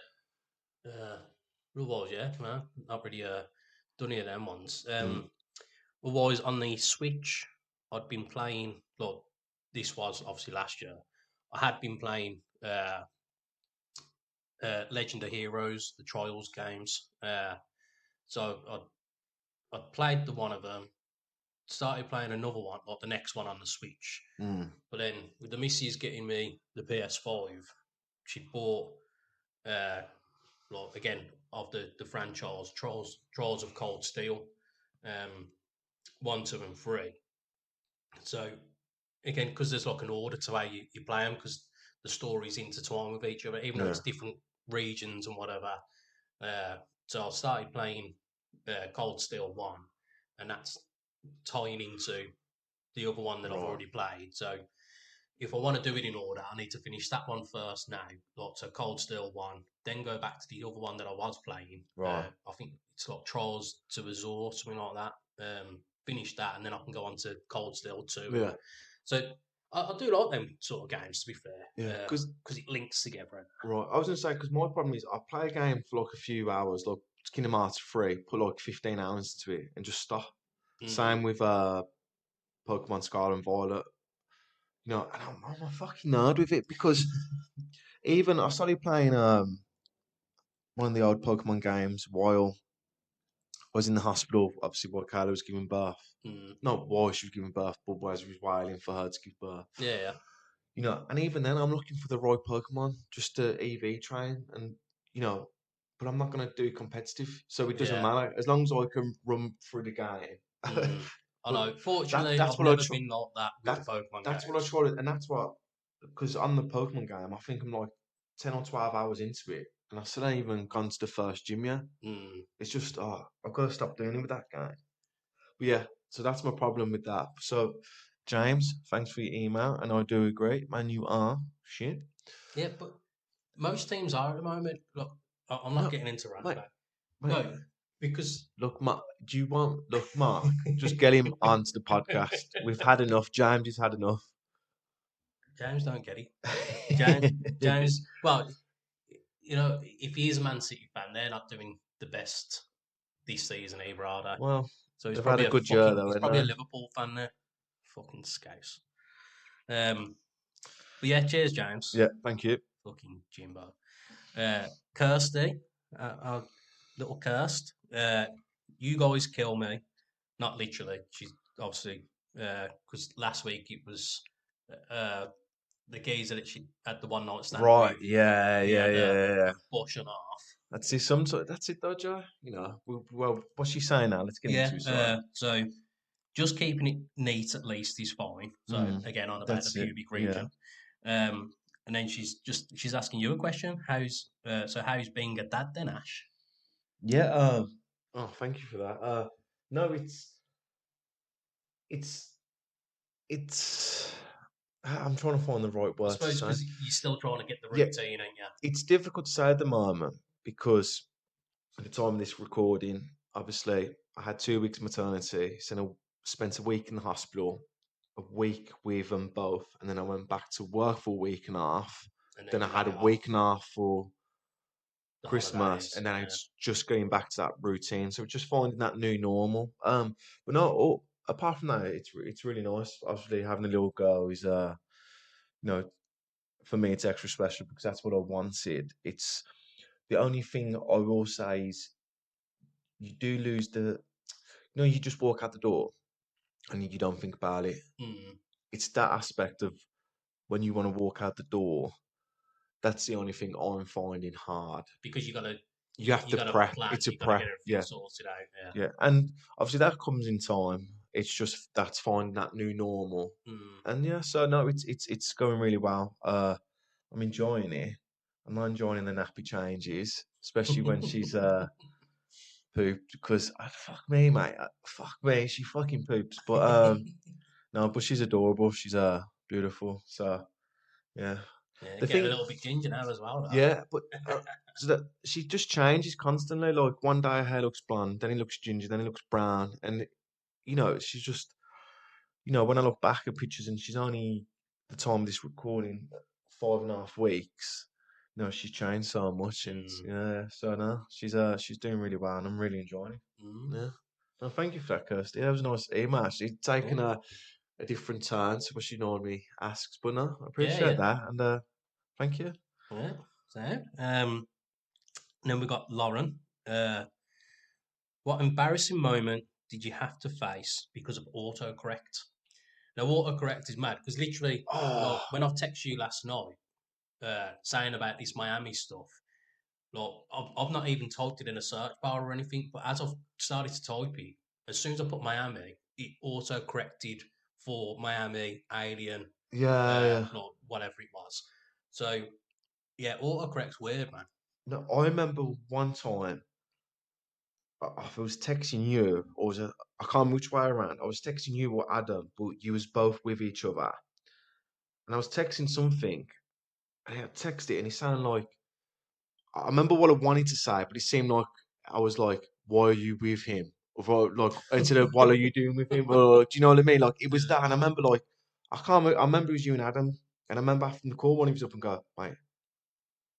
Otherwise, yeah, no, not really done any of them ones. Otherwise, on the Switch, I'd been playing. Look, this was obviously last year. I had been playing Legend of Heroes, the Trials games. So I played the one of them. Started playing another one, like the next one on the Switch. But then with the missus getting me the PS5, she bought like again of the franchise Trials of Cold Steel, 1, 2, and 3. So again, because there's like an order to how you play them, because the stories intertwine with each other, even though it's different regions and whatever. So I started playing Cold Steel 1, and that's tying into the other one that I've already played. So if I want to do it in order, I need to finish that one first now, like so Cold Steel 1, then go back to the other one that I was playing. Right. I think it's like Trials to Azure, something like that. Finish that, and then I can go on to Cold Steel 2. Yeah. So I do like them sort of games, to be fair. Yeah, because it links together. Right. I was going to say, because my problem is I play a game for like a few hours, like Kingdom Hearts 3, put like 15 hours into it and just stop. Same with Pokemon Scarlet and Violet. And I'm a fucking nerd with it because even I started playing one of the old Pokemon games while I was in the hospital, obviously while Kayla was giving birth. Not while she was giving birth, but while she was wailing for her to give birth. Yeah. And even then I'm looking for the right Pokemon just to EV train and, but I'm not going to do competitive. So it doesn't matter. As long as I can run through the game. I know. Fortunately, I've never been like that with the Pokemon That's games. what I tried, and that's what, because on the Pokemon game, I think I'm like 10 or 12 hours into it, and I still ain't even gone to the first gym yet. It's just, I've got to stop doing it with that guy. But yeah, so that's my problem with that. So, James, thanks for your email, and I do agree, man, you are shit. Yeah, but most teams are at the moment. Look, I'm not getting into rant back. No, because look, Mark, Mark, just get him onto the podcast. We've had enough. James has had enough. James don't get it. James, well, if he is a Man City fan, they're not doing the best this season either, are they? Well, so he's they've probably had a good year, though. He's probably a Liverpool fan there. Fucking scouse. But yeah, cheers, James. Yeah, thank you. Fucking Jimbo. Kirsty, our little Kirst. You guys kill me. Not literally. She's obviously because last week it was the geezer that she had the one night stand. Right. With, Yeah. Bushing off. That's it. That's it, though, Joe. Well, what's she saying now? Let's get into it. So just keeping it neat at least is fine. So again, on about the pubic region. Yeah. And then she's asking you a question. How's being a dad then, Ash? Yeah. Thank you for that. No, it's. I'm trying to find the right words. I suppose because you're still trying to get the routine, ain't you? It's difficult to say at the moment because at the time of this recording, obviously, I had 2 weeks maternity, so I spent a week in the hospital, a week with them both, and then I went back to work for a week and a half. Then I had a week and a half for Christmas, and then it's just going back to that routine. So just finding that new normal. But no, apart from that, it's really nice. Obviously, having a little girl is for me it's extra special because that's what I wanted. It's the only thing I will say is you do lose you just walk out the door and you don't think about it. It's that aspect of when you want to walk out the door That's the only thing I'm finding hard. Because you have You have to got to prep. plan. It's a You got to prep. get everything Yeah, sorted out. Yeah. yeah. And obviously that comes in time. It's just that's finding that new normal. And yeah, so no, it's going really well. I'm enjoying it. I'm not enjoying the nappy changes, especially when she's pooped because fuck me, mate. Fuck me, she fucking poops. But no, but she's adorable. She's beautiful. So yeah, Yeah, the getting a thing, little bit ginger now as well, though. yeah, but so that she just changes constantly. Like one day her hair looks blonde, then it looks ginger, then it looks brown, and she's just when I look back at pictures and she's only the time of this recording 5.5 weeks. She's changed so much, and yeah, so no, she's doing really well, and I'm really enjoying it. Yeah. No, thank you for that, Kirsty. That was a nice email. She's taken a different turn to what she normally asks, but no, I appreciate that, and thank you. Yeah. So, then we got Lauren. What embarrassing moment did you have to face because of autocorrect? Now, autocorrect is mad because literally, Oh, when I've texted you last night saying about this Miami stuff, I've not even typed it in a search bar or anything, but as I've started to type it, as soon as I put Miami, it auto corrected for Miami, Alien, yeah. whatever it was. So, yeah, autocorrect's weird, man. No, I remember one time I was texting you, or I can't remember which way around. I was texting you or Adam, but you was both with each other, and I was texting something, and I texted it, and it sounded like I remember what I wanted to say, but it seemed like I was like, "Why are you with him?" Or like instead of "What are you doing with him?" Or do you know what I mean? Like it was that, and I remember like I can't. I remember it was you and Adam, and I remember after the call when he was up and go, "Mate,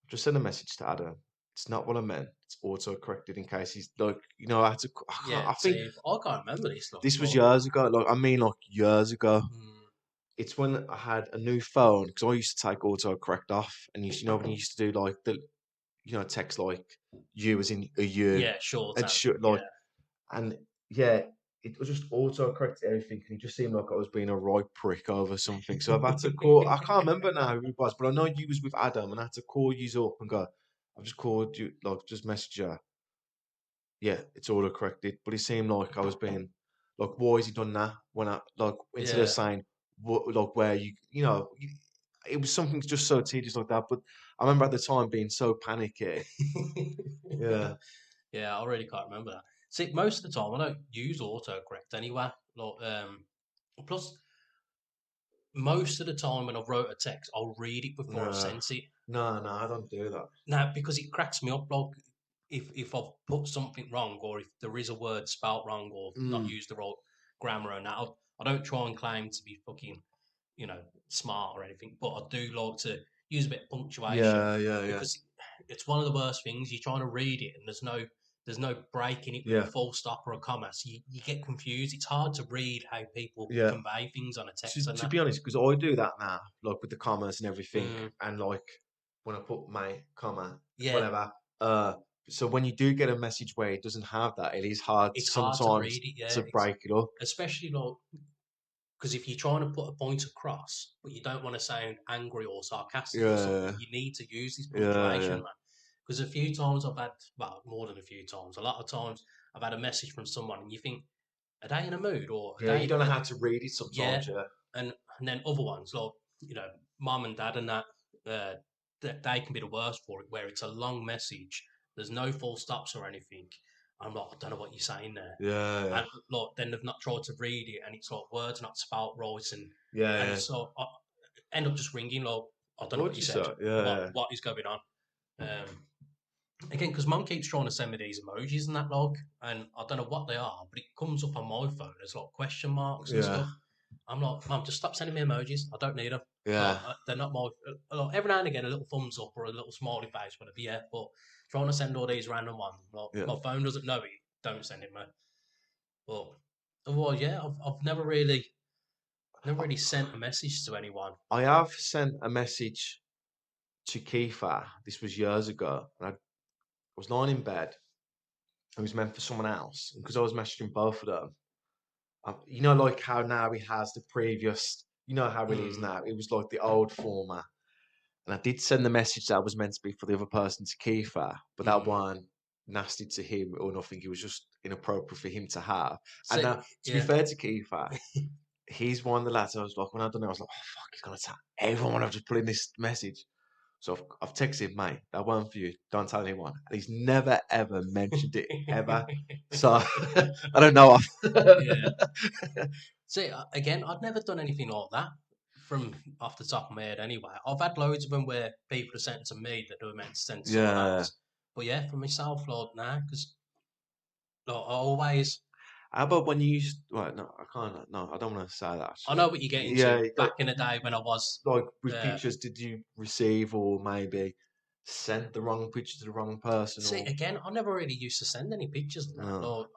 just send a message to Adam. It's not what I meant. It's auto corrected in case he's like, I had to. I think I can't remember this. this was years ago. Like I mean, like years ago. Mm, It's when I had a new phone because I used to take auto correct off, and when you used to do like the text like you as in a you yeah, sure, and yeah. and yeah, it was just auto correct everything, and it just seemed like I was being a right prick over something. So I've had to call. I can't remember now who it was, but I know you was with Adam, and I had to call you up and go. I've just called you, like just message you. Yeah, it's auto corrected, but it seemed like I was being like, why has he done that? When I like instead of Yeah. saying what like where it was something just so tedious like that. But I remember at the time being so panicky. Yeah. Yeah, I really can't remember that. See, most of the time I don't use autocorrect anyway. Plus, most of the time when I've wrote a text, I'll read it before I've No, sent it. no, I don't do that. Now, because it cracks me up, like if I've put something wrong or if there is a word spelt wrong or not Mm. used the right grammar and that, I don't try and claim to be fucking, smart or anything, but I do like to use a bit of punctuation Yeah. because it's one of the worst things. You're trying to read it and there's no breaking it with a Yeah, full stop or a comma, so you get confused. It's hard to read how people yeah. convey things on a text and To that. be honest, because I do that now, like with the commas and everything, Mm, and like when I put my comma, yeah, whatever. So when you do get a message where it doesn't have that, it is hard it's hard to sometimes read it. Yeah, to it's break it up. especially like because if you're trying to put a point across, but you don't want to sound angry or sarcastic or something, Yeah, you need to use this punctuation, yeah. man. Because a few times I've had, well, more than a few times, a lot of times I've had a message from someone and you think, are they in a mood or are Yeah, you they, don't know how to read it yeah, sometimes. Yeah, and then other ones like mum and dad and that, uh, they can be the worst for it, where it's a long message, there's no full stops or anything. I'm like, I don't know what you're saying there. yeah. And like, then they've not tried to read it, and it's like words not spelt right, and Yeah. so I end up just ringing like, I don't know what What you you said. say? What is going on? Again, because mum keeps trying to send me these emojis and that log, and I don't know what they are, but it comes up on my phone as like question marks and Yeah, stuff. I'm like, mum, just stop sending me emojis. I don't need them. yeah. They're not my. Every now and again, a little thumbs up or a little smiley face, whatever. Yeah, but trying to send all these random ones, like, Yeah. my phone doesn't know it. Don't send it, man. But otherwise, yeah, I've never really sent a message to anyone. I have sent a message to Kiefer. This was years ago, and I was lying in bed. It was meant for someone else, because I was messaging both of them. Like how now he has the previous. You know how it is Mm, now. It was like the old format, And I did send the message that was meant to be for the other person to Kiefer, but that Mm. weren't nasty to him or nothing. It was just inappropriate for him to have. So, And now, to be yeah. fair to Kiefer, he's one of the lads I was like, when I done it, I was like, oh, fuck, he's going to tell everyone I've just put in this message. So I've texted him, mate, that one for you. Don't tell anyone. And he's never, ever mentioned it, ever. So I don't know. Yeah. See, again, I've never done anything like that from off the top of my head anyway. I've had loads of them where people have sent to me that they were meant to send to someone Yeah. else. But yeah, for myself, Lord, nah, because I always. How about when you used? Well, no, I can't. No, I don't want to say that. I Actually. know what you're getting Yeah, to. Back in the day when I was. like with pictures, did you receive or maybe sent the wrong picture to the wrong person? See, Or again, I never really used to send any pictures. Of that. no. Lord,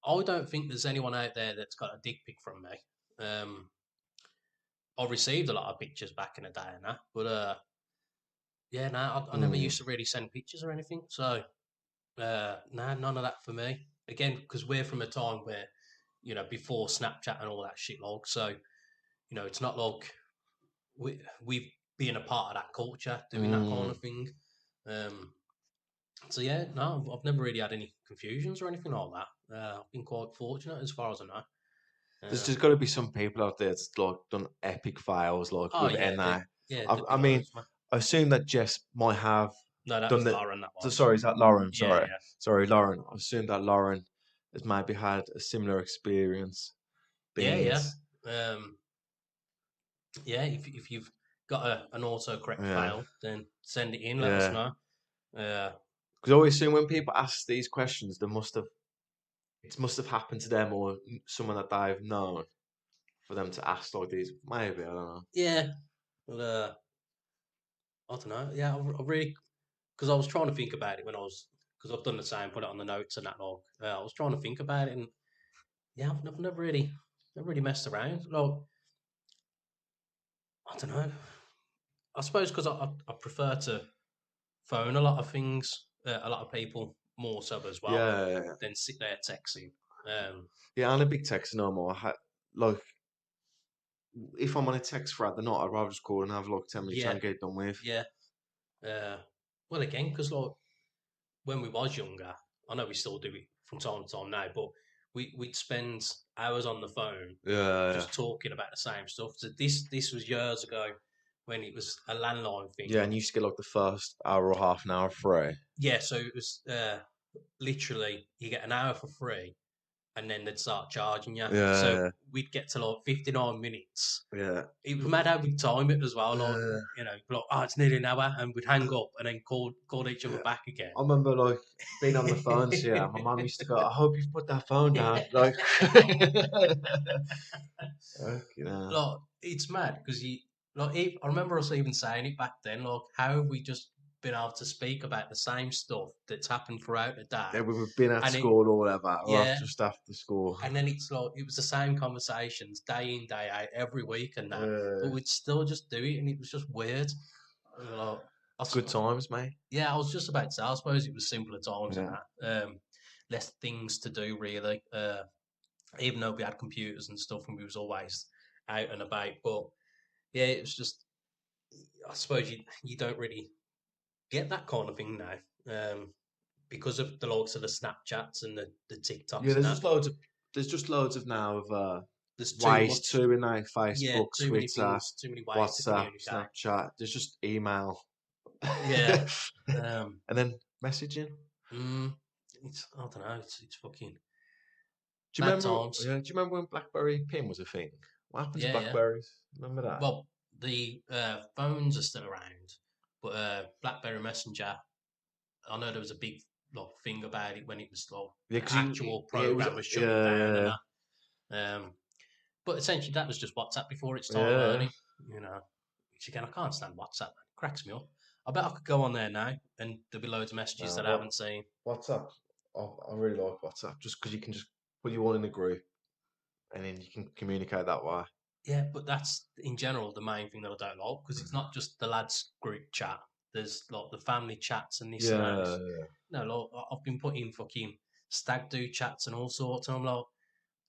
I don't think there's anyone out there that's got a dick pic from me. I received a lot of pictures back in the day and that, but yeah, no, I never used to really send pictures or anything. So, nah, none of that for me. Again, because we're from a time where, before Snapchat and all that shit, log. So, it's not like we've been a part of that culture, doing that kind of thing. So yeah, no, I've never really had any confusions or anything like that. I've been quite fortunate as far as I know. There's just got to be some people out there that's like done epic fails like Oh with yeah, NI. there'd I be mean, loads, man. I assume that Jess might have No, that done was that. Lauren. That was. Sorry, is that Lauren? Yeah, Sorry, yeah. sorry, Lauren. I assume that Lauren has maybe had a similar experience. Yeah. Beans. Yeah. If you've got an autocorrect Yeah, file, then send it in. Let us yeah. know. Because I always assume when people ask these questions, it must have happened to them or someone that they've known for them to ask like these. Maybe I don't know. Yeah, but I don't know. Yeah, I really because I was trying to think about it when I was because I've done the same, put it on the notes and that log. I was trying to think about it, and yeah, I've never really messed around. Like, I don't know. I suppose because I prefer to phone a lot of things, a lot of people more so as well Yeah, than sit there texting. yeah. I'm a big texter no more. Like if I'm on a text thread, the night I'd rather just call and have like 10 minutes chat Yeah, and get it done with. yeah. Uh, well, again, because like when we was younger, I know we still do it from time to time now, but we'd spend hours on the phone Yeah, just talking about the same stuff. So this was years ago when it was a landline thing. yeah. And you used to get like the first hour or half an hour free. Yeah, so it was literally you get an hour for free, and then they'd start charging you. So Yeah, we'd get to like 59 minutes. yeah, It was mad how we'd time it as well. Like, yeah. like, oh, it's nearly an hour, and we'd hang up and then called each other Yeah. back again. I remember like being on the phones. Yeah, my mum used to go, "I hope you've put that phone down." Like, you know. Like, it's mad because I remember us even saying it back then. Like, how have we just been able to speak about the same stuff that's happened throughout the Yeah, day? we've been at And it, school or whatever, or yeah, just after school. and then it's like it was the same conversations day in day out every week and that, but we'd still just do it, and it was just weird. Like, Good times, mate. yeah, I was just about to say. I suppose it was simpler times and Yeah. that. Less things to do really. Even though we had computers and stuff, and we was always out and about, but yeah, it was just. I suppose you don't really get that kind of thing now, because of the likes of the Snapchats and the Yeah, TikToks and that. there's just loads of now of There's too ways much. to in like Yeah, Facebook, too many Twitter, things, too many ways to WhatsApp, communicate. Snapchat. There's just email. Yeah. And then messaging. I don't know. It's fucking Do you bad remember? times. Yeah, do you remember when BlackBerry PIN was a thing? What happened to Yeah. Blackberries? Remember that? Well, the phones are still around, but BlackBerry Messenger. I know there was a big thing about it when it was Yeah, the 'cause actual program was shutting down and that. But essentially that was just WhatsApp before its time, yeah. really. Which again I can't stand WhatsApp. It cracks me up. I bet I could go on there now and there'll be loads of messages that I haven't seen. WhatsApp. I really like WhatsApp just because you can just put you all in a group and then you can communicate that way. Yeah, but that's in general the main thing that I don't like because it's not just the lads group chat. There's like the family chats and this and that. No, like, I've been putting fucking stag do chats and all sorts, and I'm like,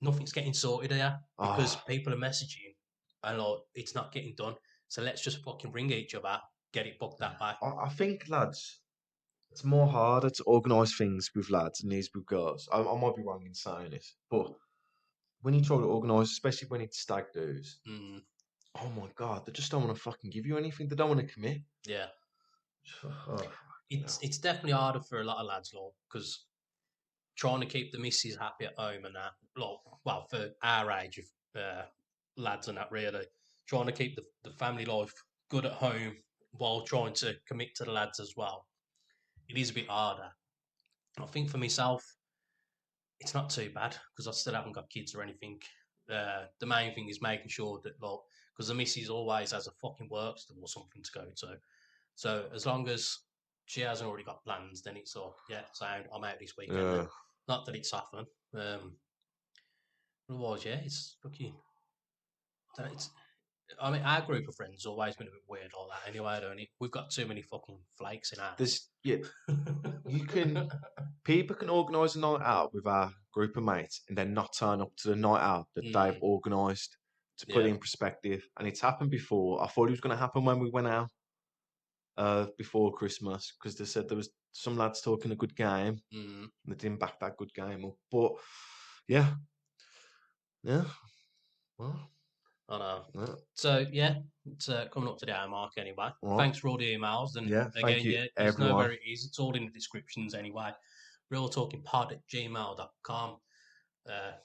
nothing's getting sorted here because people are messaging and like it's not getting done. So let's just fucking ring each other, get it booked that way. I think, lads, it's more harder to organise things with lads than it is with girls. I might be wrong in saying this, but when you try to organise, especially when it's stag do's, oh my God, they just don't want to fucking give you anything. They don't want to commit. Yeah. Oh, It's definitely harder for a lot of lads, like, because trying to keep the missus happy at home and that, like, well, for our age of lads and that, really, trying to keep the family life good at home while trying to commit to the lads as well, it is a bit harder. I think for myself, it's not too bad because I still haven't got kids or anything. The main thing is making sure that, like, because the missus always has a fucking work to do or something to go to. So as long as she hasn't already got plans, then it's like, yeah, sound, I'm out this weekend. yeah. Not that it's often. Otherwise, yeah, it's fucking. I mean, our group of friends has always been a bit weird like that. Anyway, don't it? We've got too many fucking flakes in ours. People can organise a night out with our group of mates and then not turn up to the night out that they've organised. To put it in perspective, and it's happened before. I thought it was going to happen when we went out before Christmas because they said there was some lads talking a good game and they didn't back that good game up. But yeah, well, I know. yeah. So yeah, it's coming up to the hour mark anyway. Right. Thanks for all the emails, and Yeah, again, thank you, you everyone. know where it is. It's all in the descriptions anyway. realtalkingpod@gmail.com.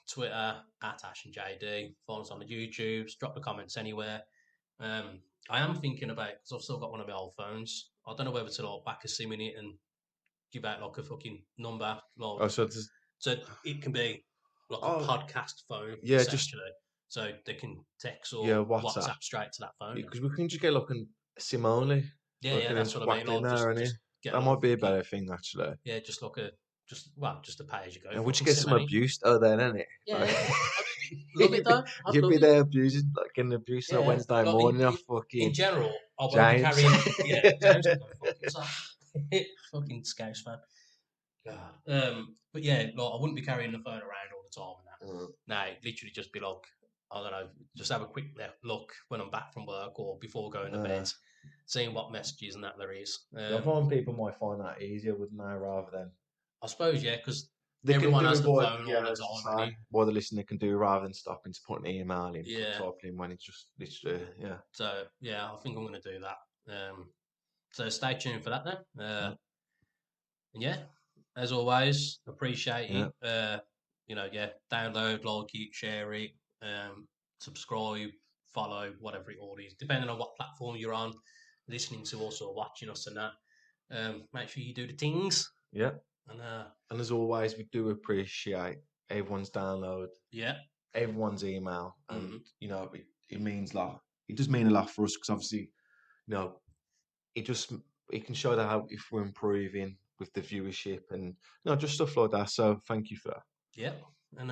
Twitter @Ash and JD. Follow us on the YouTubes. Drop the comments anywhere. I am thinking about, because I've still got one of my old phones. I don't know whether to like back a SIM in it and give out like a fucking number. Like, so it can be like a podcast phone, yeah, essentially. So they can text or WhatsApp straight to that phone. Because we can just get like a SIM only. Yeah, that's what I mean. In there, that might be a better thing, actually. Yeah, just like a pay as you go. And we just get some abuse then, innit? Yeah, love it though. You'd be there abusing, like getting abused on Wednesday morning. In general, I won't be carrying. Yeah, James fucking Scouse fan. God. But yeah, like, I wouldn't be carrying the phone around all the time and that. No, literally just be like, I don't know, just have a quick look when I'm back from work or before going to bed, seeing what messages and that there is. I find people might find that easier, wouldn't they, rather than... I suppose, yeah, because everyone has the phone all the time. What the listener can do rather than stopping to put an email in, typing in when it's just literally, So, yeah, I think I'm going to do that. So stay tuned for that then. And yeah, as always, appreciate it. Download, like it, share it, subscribe, follow, whatever it all is, depending on what platform you're on, listening to us or watching us and that. Make sure you do the things. Yeah. And as always, we do appreciate everyone's download. Yeah. Everyone's email. And, it means a lot. It does mean a lot for us because obviously, it can show that how if we're improving with the viewership and just stuff like that. So thank you for that. Yeah. And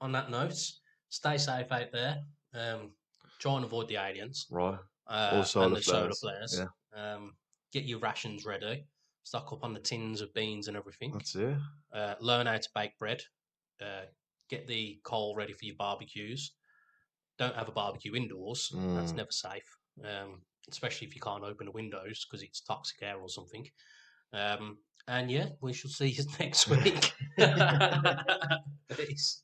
on that note, stay safe out there. Try and avoid the aliens. Right. Also and the solar flares. Yeah. Get your rations ready. Stock up on the tins of beans and everything. That's it. Learn how to bake bread. Get the coal ready for your barbecues. Don't have a barbecue indoors. That's never safe. Especially if you can't open the windows because it's toxic air or something. And yeah, we shall see you next week. Peace.